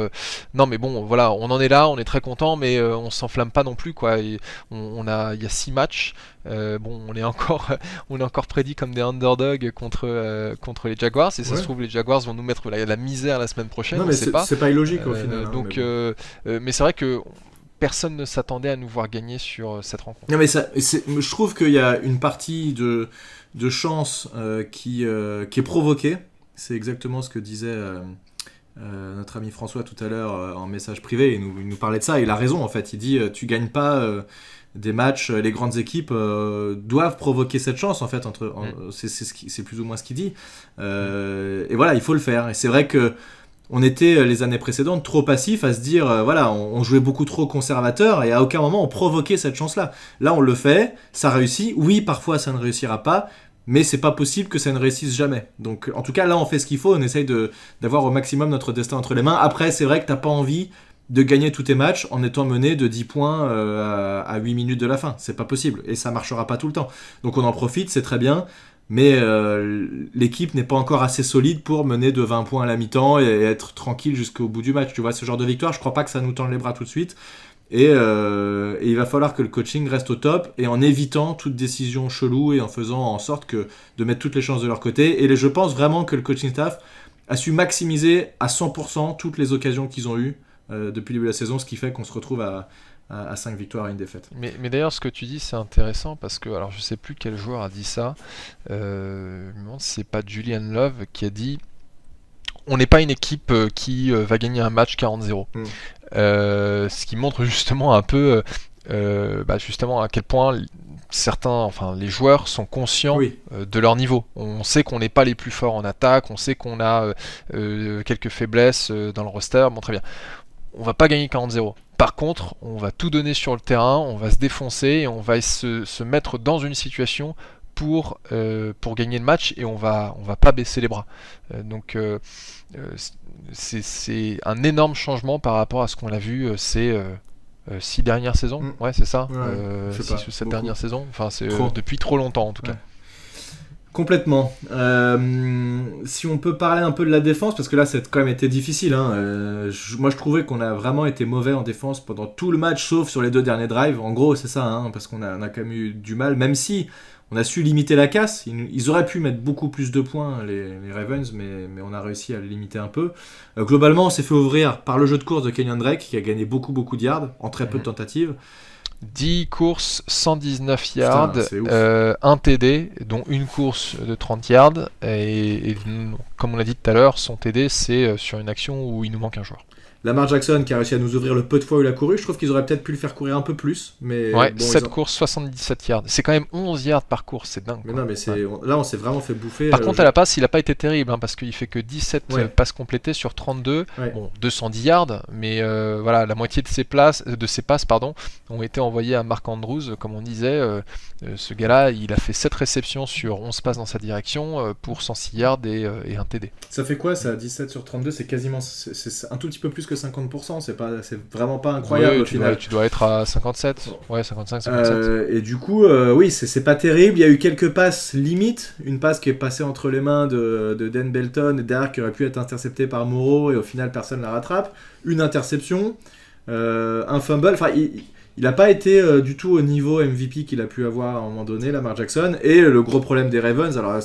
non, mais bon, voilà, on en est là, on est très content, mais on s'enflamme pas non plus, quoi. Et il y a 6 matchs. Bon, on est encore prédit comme des underdogs contre les Jaguars. Et ça se trouve, les Jaguars vont nous mettre la misère la semaine prochaine. Non, mais c'est pas illogique au final. Donc, mais c'est vrai que personne ne s'attendait à nous voir gagner sur cette rencontre. Non, mais je trouve qu'il y a une partie de chance qui est provoquée. C'est exactement ce que disait notre ami François tout à l'heure en message privé. Il nous parlait de ça. Il a raison, en fait. Il dit tu gagnes pas des matchs. Les grandes équipes doivent provoquer cette chance, en fait. C'est plus ou moins ce qu'il dit. Et voilà, il faut le faire. Et c'est vrai que on était les années précédentes trop passifs à se dire on jouait beaucoup trop conservateur et à aucun moment on provoquait cette chance-là. Là on le fait, ça réussit. Oui, parfois ça ne réussira pas, mais c'est pas possible que ça ne réussisse jamais. Donc en tout cas là on fait ce qu'il faut, on essaye d'avoir au maximum notre destin entre les mains. Après c'est vrai que t'as pas envie de gagner tous tes matchs en étant mené de 10 points à 8 minutes de la fin. C'est pas possible et ça marchera pas tout le temps. Donc on en profite, c'est très bien. Mais l'équipe n'est pas encore assez solide pour mener de 20 points à la mi-temps et être tranquille jusqu'au bout du match. Tu vois, ce genre de victoire, je crois pas que ça nous tende les bras tout de suite. Et il va falloir que le coaching reste au top et en évitant toute décision chelou et en faisant en sorte de mettre toutes les chances de leur côté. Et je pense vraiment que le coaching staff a su maximiser à 100% toutes les occasions qu'ils ont eues depuis le début de la saison, ce qui fait qu'on se retrouve à 5 victoires et une défaite. Mais d'ailleurs, ce que tu dis, c'est intéressant parce que, alors je sais plus quel joueur a dit ça, je me demande si c'est pas Julian Love qui a dit on n'est pas une équipe qui va gagner un match 40-0. Ce qui montre justement un peu justement à quel point les joueurs sont conscients de leur niveau. On sait qu'on n'est pas les plus forts en attaque, on sait qu'on a quelques faiblesses dans le roster, bon très bien. On va pas gagner 40-0. Par contre, on va tout donner sur le terrain, on va se défoncer et on va se mettre dans une situation pour gagner le match et on va pas baisser les bras. Donc c'est un énorme changement par rapport à ce qu'on a vu ces 6 dernières saisons. Ouais, c'est ça. 6 ou 7 dernières saisons. Enfin, c'est depuis trop longtemps en tout cas. Complètement. Si on peut parler un peu de la défense, parce que là, ça a quand même été difficile. Moi, je trouvais qu'on a vraiment été mauvais en défense pendant tout le match, sauf sur les 2 derniers drives. En gros, c'est ça, parce qu'on a quand même eu du mal, même si on a su limiter la casse. Ils auraient pu mettre beaucoup plus de points, les Ravens, mais on a réussi à le limiter un peu. Globalement, on s'est fait ouvrir par le jeu de course de Kenyan Drake, qui a gagné beaucoup de yards en très peu de tentatives. 10 courses, 119 yards, un TD, dont une course de 30 yards. Et comme on l'a dit tout à l'heure, son TD, c'est sur une action où il nous manque un joueur. Lamar Jackson qui a réussi à nous ouvrir le peu de fois où il a couru. Je trouve qu'ils auraient peut-être pu le faire courir un peu plus. Mais ouais, 7 courses, 77 yards. C'est quand même 11 yards par course, c'est dingue. Mais non, mais là, on s'est vraiment fait bouffer. Par contre, à la passe, il n'a pas été terrible, parce qu'il fait que 17 passes complétées sur 32. Ouais. Bon, 210 yards, mais la moitié de ses passes ont été envoyées à Mark Andrews. Comme on disait, ce gars-là, il a fait 7 réceptions sur 11 passes dans sa direction pour 106 yards et un TD. Ça fait quoi, ça, 17 sur 32? C'est quasiment c'est un tout petit peu plus que 50%, c'est vraiment pas incroyable au final. Tu dois être à 57, ouais, 55, 57. Et du coup, oui, c'est pas terrible. Il y a eu quelques passes limites. Une passe qui est passée entre les mains de Dan Belton et derrière qui aurait pu être interceptée par Moreau et au final personne la rattrape. Une interception, un fumble. Enfin, il n'a pas été du tout au niveau MVP qu'il a pu avoir à un moment donné, Lamar Jackson. Et le gros problème des Ravens, alors là,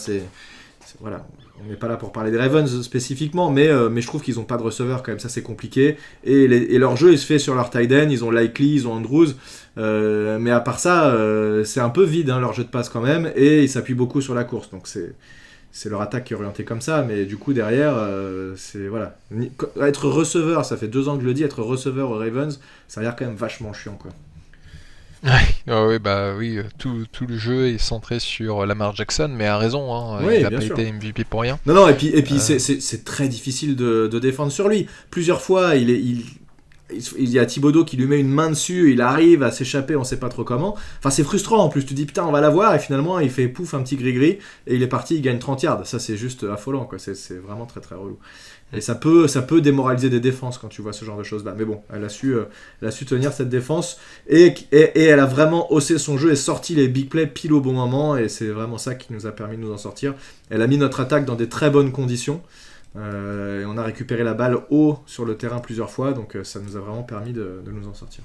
voilà. On n'est pas là pour parler des Ravens spécifiquement, mais je trouve qu'ils n'ont pas de receveur quand même, ça c'est compliqué. Et leur jeu il se fait sur leur tight end, ils ont Likely, ils ont Andrews, mais à part ça, c'est un peu vide leur jeu de passe quand même, et ils s'appuient beaucoup sur la course, donc c'est leur attaque qui est orientée comme ça, mais du coup derrière, c'est voilà. Être receveur, ça fait 2 ans que je le dis, être receveur aux Ravens, ça a l'air quand même vachement chiant quoi. Oui, tout le jeu est centré sur Lamar Jackson, mais a raison, oui, il n'a pas été MVP pour rien. Non, et puis c'est très difficile de défendre sur lui. Plusieurs fois, il il y a Thibodeau qui lui met une main dessus, il arrive à s'échapper, on sait pas trop comment. Enfin, c'est frustrant en plus. Tu te dis putain, on va l'avoir, et finalement, il fait pouf, un petit gris-gris, et il est parti, il gagne 30 yards. Ça, c'est juste affolant, quoi. C'est vraiment très très relou. Et ça peut démoraliser des défenses quand tu vois ce genre de choses-là. Mais bon, elle a su tenir cette défense, et elle a vraiment haussé son jeu et sorti les big plays pile au bon moment, et c'est vraiment ça qui nous a permis de nous en sortir. Elle a mis notre attaque dans des très bonnes conditions. Et on a récupéré la balle haut sur le terrain plusieurs fois, donc ça nous a vraiment permis de nous en sortir.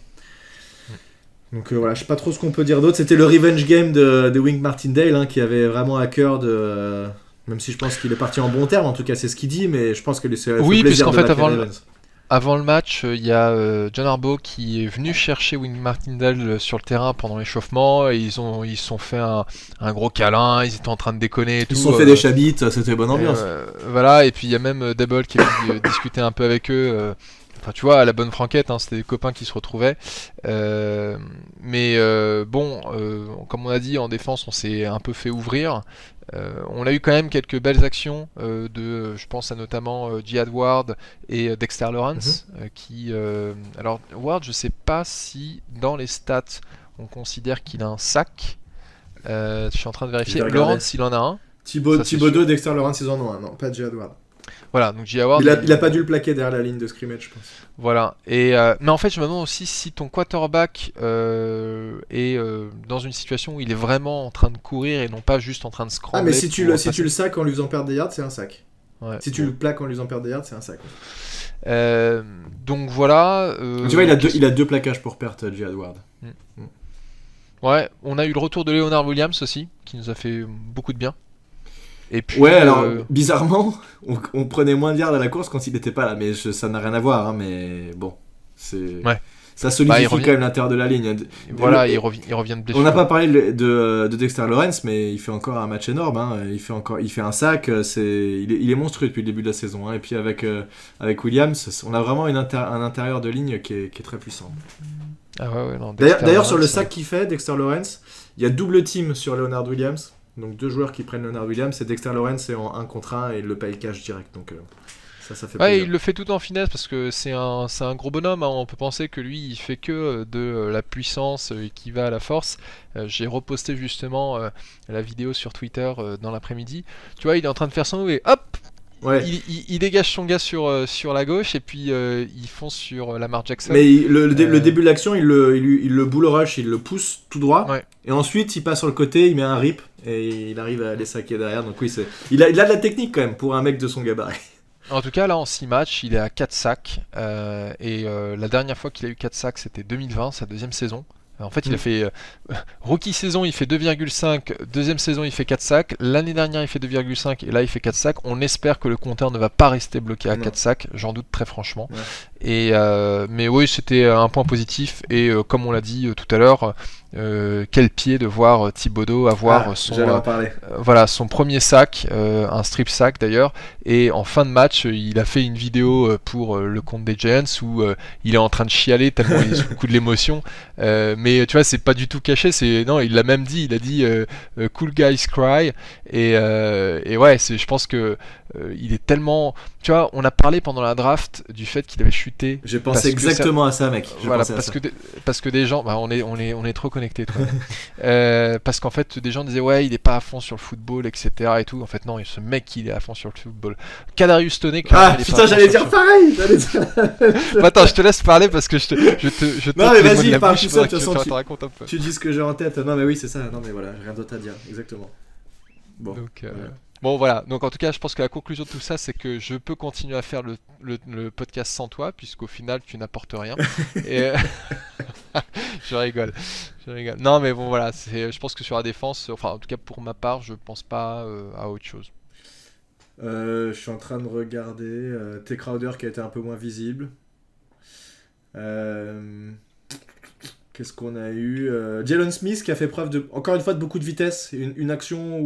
Donc voilà, je sais pas trop ce qu'on peut dire d'autre. C'était le revenge game de Wink Martindale, hein, qui avait vraiment à cœur de... même si je pense qu'il est parti en bon terme, en tout cas c'est ce qu'il dit, mais je pense que c'est le Oui, plaisir puisqu'en de fait battre les Ravens. Avant le match, il y a John Harbaugh qui est venu chercher Wink Martindale sur le terrain pendant l'échauffement, et ils se sont fait un gros câlin, ils étaient en train de déconner et tout. Ils se sont fait des chabites, c'était bonne ambiance. Voilà, et puis il y a même Dable qui est venu discuter un peu avec eux. Enfin, tu vois, à la bonne franquette, hein, c'était des copains qui se retrouvaient. Mais bon, comme on a dit, en défense, on s'est un peu fait ouvrir. On a eu quand même quelques belles actions je pense à notamment Jihad Ward et Dexter Lawrence, qui... alors, Ward, je sais pas si dans les stats, on considère qu'il a un sac. Je suis en train de vérifier. Lawrence, il en a un. Thibodeau, Dexter Lawrence, ils en ont un. Non, pas Jihad Ward. Voilà, donc Jihad Ward... Il a pas dû le plaquer derrière la ligne de scrimmage, je pense. Voilà, et mais en fait je me demande aussi si ton quarterback est dans une situation où il est vraiment en train de courir et non pas juste en train de scrambler. Ah, mais si tu le sacs en lui faisant perdre des yards, c'est un sac. Ouais, si tu le plaques en lui faisant perdre des yards, c'est un sac. Donc voilà. Tu vois, il a deux plaquages pour perdre, Jihad Ward. Ouais, on a eu le retour de Leonard Williams aussi, qui nous a fait beaucoup de bien. Et puis, ouais, alors bizarrement, on prenait moins de yards à la course quand il n'était pas là, mais ça n'a rien à voir, hein, mais bon, c'est... Ouais. Ça solidifie quand même l'intérieur de la ligne. Voilà, il revient de blessure. On n'a pas parlé de Dexter Lawrence, mais il fait encore un match énorme, hein. Il fait un sac, il est monstrueux depuis le début de la saison, hein. Et puis avec Williams, on a vraiment un intérieur de ligne qui est très puissant. Ah ouais, non, d'ailleurs sur le sac qu'il fait, Dexter Lawrence, il y a double team sur Leonard Williams. Donc 2 joueurs qui prennent Leonard Williams, et Dexter Lawrence est en 1 contre 1 et il le paye cash direct. Donc ça fait plaisir. Il le fait tout en finesse parce que c'est un gros bonhomme, hein. On peut penser que lui il fait que de la puissance qui va à la force. J'ai reposté justement la vidéo sur Twitter dans l'après-midi. Tu vois, il est en train de faire son move et hop, ouais. il dégage son gars sur la gauche et puis il fonce sur Lamar Jackson. Mais le début de l'action, il le bull rush, il le pousse tout droit. Ouais. Et ensuite, il passe sur le côté, il met un rip et il arrive à les saquer derrière. Donc oui, il a de la technique quand même pour un mec de son gabarit. En tout cas, là, en 6 matchs, il est à 4 sacs. Et la dernière fois qu'il a eu 4 sacs, c'était 2020, sa deuxième saison. En fait, il a fait rookie saison, il fait 2,5. Deuxième saison, il fait 4 sacs. L'année dernière, il fait 2,5. Et là, il fait 4 sacs. On espère que le compteur ne va pas rester bloqué à 4 sacs. J'en doute très franchement. Ouais. Et, mais oui, c'était un point positif. Et comme on l'a dit tout à l'heure, quel pied de voir Thibodeau avoir son premier sac, un strip sack d'ailleurs. Et en fin de match, il a fait une vidéo pour le compte des Giants où il est en train de chialer tellement il est sous le coup de l'émotion. Mais tu vois, c'est pas du tout caché. Non, il l'a même dit. Il a dit cool guys cry. Et ouais, je pense que il est tellement. Tu vois, on a parlé pendant la draft du fait qu'il avait chuté. J'ai pensé exactement à ça, mec. Voilà, parce que des gens, on est trop connectés, toi. Parce qu'en fait, des gens disaient ouais, il est pas à fond sur le football, etc. et tout. En fait, non, ce mec, il est à fond sur le football. Kadarius Toney. Ah putain, j'allais dire pareil. Attends, je te laisse parler parce que je te. Non mais vas-y, parle tout ça. De toute façon, tu tu dis ce que j'ai en tête. Non mais oui, c'est ça. Non mais voilà, rien d'autre à dire. Exactement. Bon. Donc. Bon voilà, donc en tout cas je pense que la conclusion de tout ça c'est que je peux continuer à faire le podcast sans toi puisqu'au final tu n'apportes rien. Et je rigole. Non mais bon voilà, je pense que sur la défense, enfin en tout cas pour ma part je pense pas à autre chose. Je suis en train de regarder T. Crowder qui a été un peu moins visible. Qu'est-ce qu'on a eu Jalen Smith qui a fait preuve encore une fois de beaucoup de vitesse, une action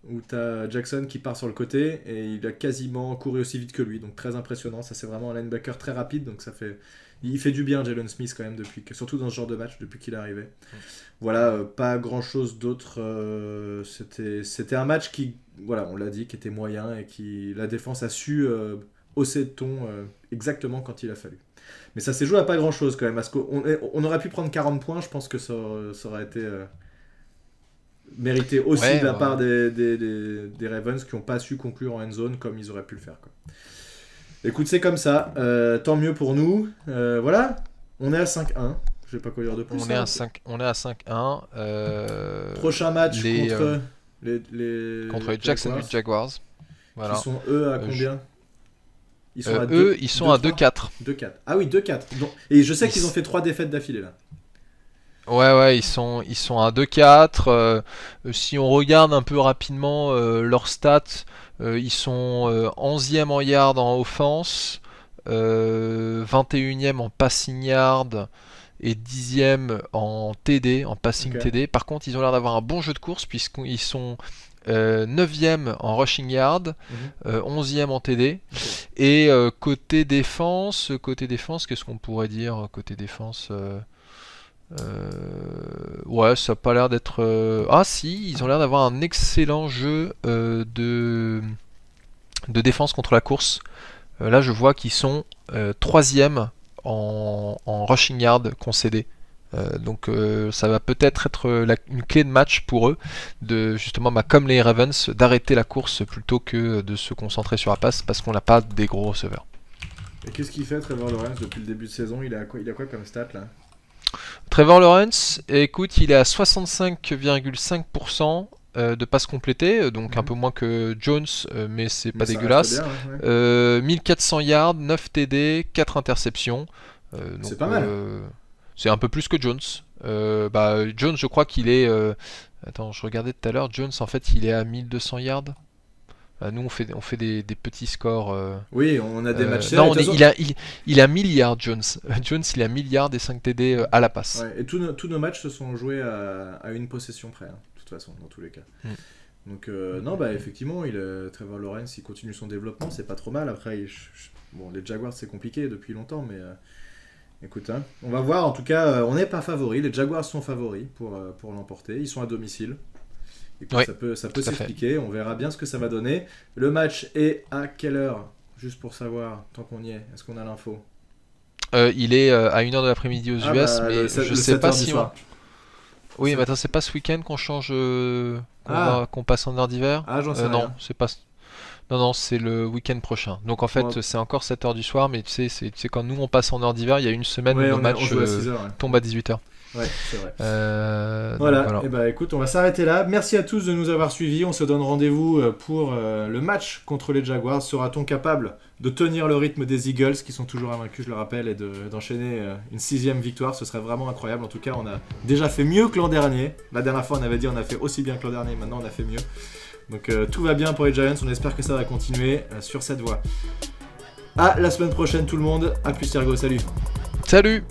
où t'as Jackson qui part sur le côté et il a quasiment couru aussi vite que lui, donc très impressionnant. Ça c'est vraiment un linebacker très rapide, donc il fait du bien Jalen Smith quand même surtout dans ce genre de match depuis qu'il est arrivé. Voilà, pas grand chose d'autre. C'était un match qui, voilà, on l'a dit, qui était moyen et qui la défense a su hausser le ton exactement quand il a fallu. Mais ça s'est joué à pas grand chose quand même. Parce qu'on aurait pu prendre 40 points, je pense que ça aurait été mérité aussi de la part des Ravens qui n'ont pas su conclure en end zone comme ils auraient pu le faire, quoi. Écoute, c'est comme ça. Tant mieux pour nous. Voilà, on est à 5-1. Je vais pas quoi dire de plus. On est à 5-1. Prochain match contre les Jacksonville Jaguars. Voilà. Qui sont eux à combien? Ils sont à 2-4. 2-4. Ah oui, 2-4. Et je sais qu'ils ont fait 3 défaites d'affilée là. Ouais, ils sont à 2-4. Si on regarde un peu rapidement leurs stats, ils sont 11e en yard en offense, 21e en passing yard et 10e en TD, en passing TD. Par contre, ils ont l'air d'avoir un bon jeu de course puisqu'ils sont 9e en rushing yard, 11e en TD. Et côté défense, qu'est-ce qu'on pourrait dire côté défense ouais, ça a pas l'air d'être... Ah si, ils ont l'air d'avoir un excellent jeu de défense contre la course. Là, je vois qu'ils sont 3e en rushing yard concédé. Donc ça va peut-être être une clé de match pour eux, de justement, comme les Ravens, d'arrêter la course plutôt que de se concentrer sur la passe parce qu'on n'a pas des gros receveurs. Et qu'est-ce qu'il fait Trevor Lawrence depuis le début de saison? Il a quoi comme stat là? Trevor Lawrence, écoute, il est à 65,5% de passes complétées, donc un peu moins que Jones, mais c'est pas dégueulasse. Bien, 1400 yards, 9 TD, 4 interceptions. Donc, c'est pas mal. C'est un peu plus que Jones. Jones, je crois qu'il est... Attends, je regardais tout à l'heure, Jones, en fait, il est à 1200 yards. Nous, on fait des petits scores. Oui, on a des matchs serrés. Non, il a 1000 yards, Jones. Jones, il a 1000 yards et 5 TD à la passe. Ouais, et tous nos matchs se sont joués à une possession près, hein, de toute façon, dans tous les cas. Donc, effectivement, Trevor Lawrence, il continue son développement, c'est pas trop mal. Après, les Jaguars, c'est compliqué depuis longtemps, mais écoute, hein, on va voir. En tout cas, on n'est pas favoris. Les Jaguars sont favoris pour l'emporter. Ils sont à domicile. Écoute, oui, ça peut s'expliquer, on verra bien ce que ça va donner. Le match est à quelle heure? Juste pour savoir, tant qu'on y est, est-ce qu'on a l'info? Il est à 1h de l'après-midi aux US, mais je sais pas si... Oui, mais attends, c'est pas ce week-end qu'on change, qu'on passe en heure d'hiver? Ah, j'en sais rien. Non, c'est pas... Non, c'est le week-end prochain. Donc en fait, c'est encore 7h du soir, mais tu sais, quand nous on passe en heure d'hiver, il y a une semaine où nos matchs tombent à 18h. Ouais, c'est vrai. Voilà. Et écoute, on va s'arrêter là. Merci à tous de nous avoir suivis. On se donne rendez-vous pour le match contre les Jaguars. Sera-t-on capable de tenir le rythme des Eagles, qui sont toujours invaincus, je le rappelle, et d'enchaîner une 6e victoire? Ce serait vraiment incroyable. En tout cas, on a déjà fait mieux que l'an dernier. La dernière fois, on avait dit on a fait aussi bien que l'an dernier. Maintenant, on a fait mieux. Donc tout va bien pour les Giants. On espère que ça va continuer sur cette voie. À la semaine prochaine, tout le monde. À plus, Sergo. Salut. Salut.